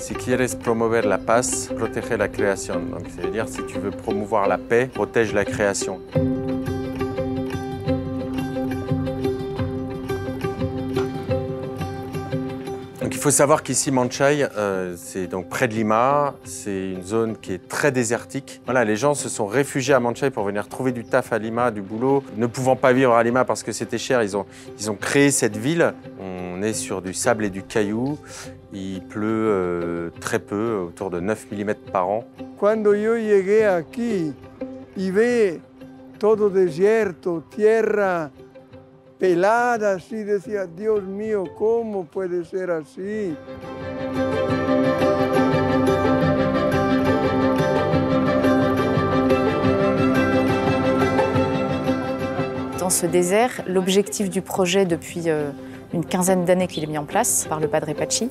Si quieres promover la paz, protege la création. Donc, c'est-à-dire, si tu veux promouvoir la paix, protège la création. Donc, il faut savoir qu'ici, Manchay, c'est donc près de Lima. C'est une zone qui est très désertique. Voilà, les gens se sont réfugiés à Manchay pour venir trouver du taf à Lima, du boulot. Ne pouvant pas vivre à Lima parce que c'était cher, ils ont créé cette ville. On est sur du sable et du caillou. Il pleut très peu, autour de 9 mm par an. Cuando yo llegué aquí y ve todo desierto, tierra pelada, así decía, Dios mío, ¿cómo puede ser así? Dans ce désert, l'objectif du projet depuis une quinzaine d'années qu'il est mis en place par le Padre Pachi.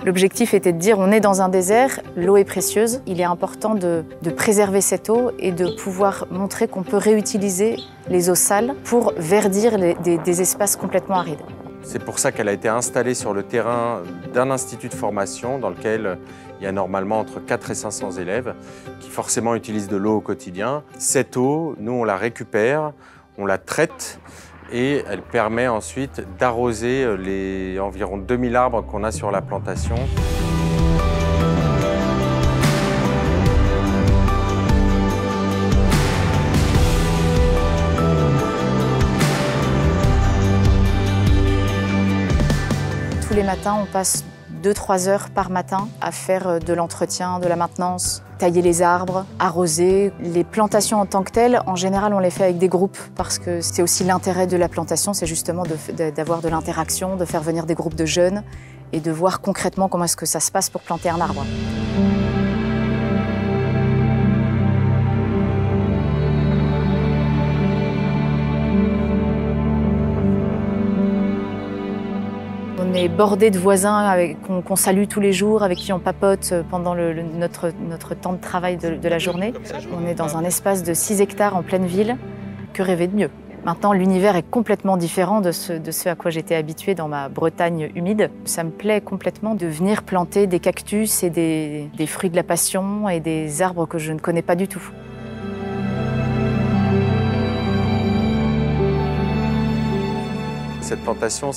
L'objectif était de dire on est dans un désert, l'eau est précieuse, il est important de préserver cette eau et de pouvoir montrer qu'on peut réutiliser les eaux sales pour verdir des espaces complètement arides. C'est pour ça qu'elle a été installée sur le terrain d'un institut de formation dans lequel il y a normalement entre 400 et 500 élèves qui forcément utilisent de l'eau au quotidien. Cette eau, nous on la récupère, on la traite et elle permet ensuite d'arroser les environ 2000 arbres qu'on a sur la plantation. Tous les matins, on passe 2-3 heures par matin à faire de l'entretien, de la maintenance, tailler les arbres, arroser. Les plantations en tant que telles, en général, on les fait avec des groupes parce que c'est aussi l'intérêt de la plantation, c'est justement d'avoir de l'interaction, de faire venir des groupes de jeunes et de voir concrètement comment est-ce que ça se passe pour planter un arbre. On est bordé de voisins qu'on salue tous les jours, avec qui on papote pendant notre temps de travail de la journée. On est dans un espace de 6 hectares en pleine ville. Que rêver de mieux? Maintenant, l'univers est complètement différent de ce à quoi j'étais habituée dans ma Bretagne humide. Ça me plaît complètement de venir planter des cactus et des fruits de la passion et des arbres que je ne connais pas du tout. Cette plantation,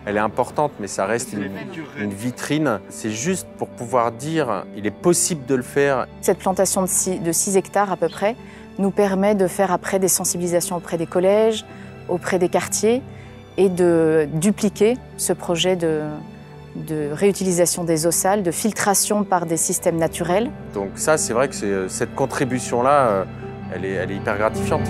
elle est importante, mais ça reste une vitrine. C'est juste pour pouvoir dire il est possible de le faire. Cette plantation de 6 hectares à peu près nous permet de faire après des sensibilisations auprès des collèges, auprès des quartiers et de dupliquer ce projet de réutilisation des eaux sales, de filtration par des systèmes naturels. Donc ça, c'est vrai que cette contribution-là, elle est hyper gratifiante.